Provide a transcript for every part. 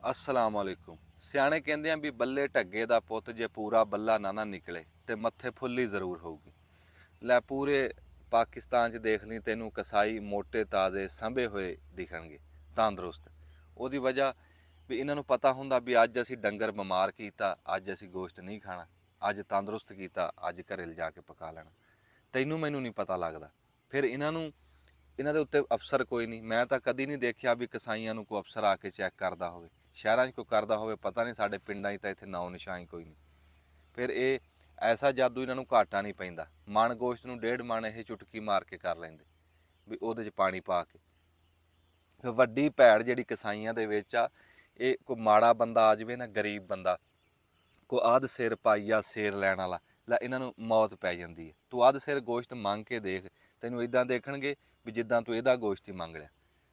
अस्सलाम वालेकुम। सियाणे कहंदे आ भी बल्ले ढगे दा पुत जे पूरा बल्ला ना निकले ते मत्थे फुल्ली जरूर होगी। लै पूरे पाकिस्तान च देख ली तेनू कसाई मोटे ताज़े संभे हुए दिखणगे, तंदुरुस्त। उहदी वजह भी इन्हां नूं पता हुंदा भी अज असीं डंगर बीमार कीता, अज असीं गोश्त नहीं खाना, अज तंदुरुस्त कीता, अज घरे लिजा के पका लेना। तैनूं मैनूं नहीं पता लगदा। फिर इन्हां दे उत्ते अफसर कोई नहीं। मैं तां कदी नहीं देखिया भी कसाईयां नूं कोई अफसर आके चैक करदा होवे। शहरां 'च कोई करदा होवे पता नहीं, साडे पिंडां 'च तां इत्थे नाओ निशान कोई नहीं। फिर ये ऐसा जादू इन्हां नूं घाटा नहीं पैंदा। मण गोश्त नूं 1.5 मण ये चुटकी मार के कर लैंदे भी उहदे च पानी पा के। फिर वड्डी भैड़ जिहड़ी कसाईयां दे विच आ, ये कोई माड़ा बंदा आ जावे ना, गरीब बंदा, कोई अध सिर पाईया सेर लैण वाला, लै इन्हां नूं मौत पै जांदी है। तूं अध सिर गोश्त मंग के देख, तैनूं इदां देखणगे भी जिद्दां तूं इहदा गोश्त ही मंग लिया।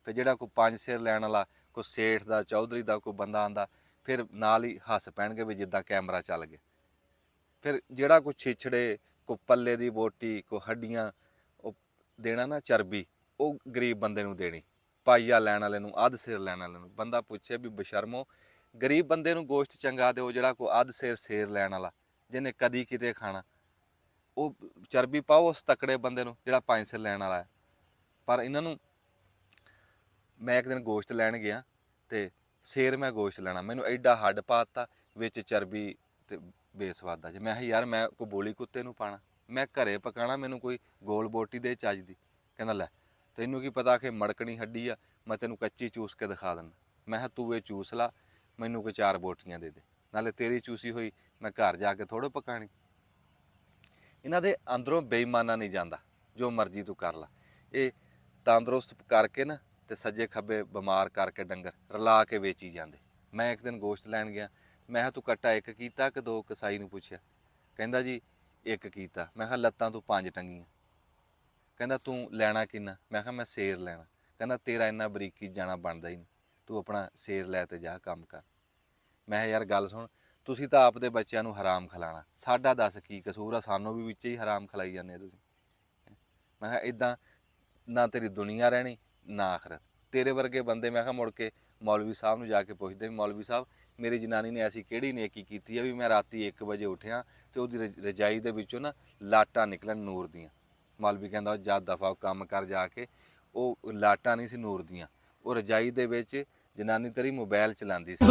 फिर जिहड़ा कोई 5 सिर लैण वाला, कोई सेठ दा चौधरी दा कोई बंदा आंदा, फिर नाल ही हस पैणगे भी जिद्दां कैमरा चल गया। फिर जिहड़ा कोई छिछड़े, कोई पल्ले दी बोटी, कोई हड्डियां ओह देना ना, चरबी वो गरीब बंदे नूं देनी, पाईया लैण वाले नूं, अध सिर लैण वाले नूं। बंदा पुछे भी बशर्मो, गरीब बंदे नूं गोश्त चंगा दिओ, जिहड़ा कोई अध सिर सेर लैण वाला जिन्हें कदी किते खाना, वो चरबी पाओ उस तकड़े बंदे नूं जिहड़ा 5 सिर लैण वाला है। पर इन्हां नूं मैं एक दिन गोश्त लैण गया ते सेर मैं गोश्त लैना, मैनूं एडा हड्ड पाता विच चरबी ते बेसवादा जे। मैं यार मैं कोई बोली कुत्ते नूं पाना, मैं घरे पकाना, मैनूं कोई गोल बोटी दे चज दी। कहंदा लै तैनूं की पता कि मड़कनी हड्डी आ, मैं तैनूं कच्ची चूस के दिखा दिंदा। मैं किहा तूं ये चूस ला, मैनूं कोई 4 बोटियां दे दे, नाले तेरी चूसी हुई मैं घर जाके थोड़ो पकानी। इन्हां दे अंदरों बेईमाना नहीं जाता, जो मर्जी तू कर ला। ये तंदुरुस्त करके ना ते सज्जे खब्बे बीमार करके डंगर रला के वेची जाते। मैं एक दिन गोश्त लैन गया, मैं किहा तू कट्टा एक कीता कि 2? कसाई नूं पुछया, कहंदा जी एक कीता। मैं किहा लत्तां तूं 5 टंगियां। कहंदा तूं लैना किन्ना? मैं किहा मैं सेर लैना। कहंदा तेरा इन्ना बरीकी जाना बनदा ही नहीं, तू अपना सेर लै ते जा काम कर। मैं किहा यार गल सुण, तुसीं तां आपदे बच्चों नूं हराम खिलाना, साडा दस की कसूर आ, सानूं भी विच ही हराम खिलाई जांदे तुसीं। मैं किहा इदां ना तेरी दुनिया रहनी ना आखरत। तेरे वर्गे बंदे मैं किहा मुड़ के मौलवी साहब नूं जाके पुछदे भी मौलवी साहब मेरी जनानी ने ऐसी किहड़ी नेकी कीती है भी मैं राती 1 बजे उठिया ते उहदी रजाई दे विचों ना लाटां निकलन नूर दियां। मौलवी कहंदा जा दफा काम कर जाके, वो लाटां नहीं सी नूर दियां, वो रजाई दे विच जनानी तेरी मोबाइल चलांदी सी।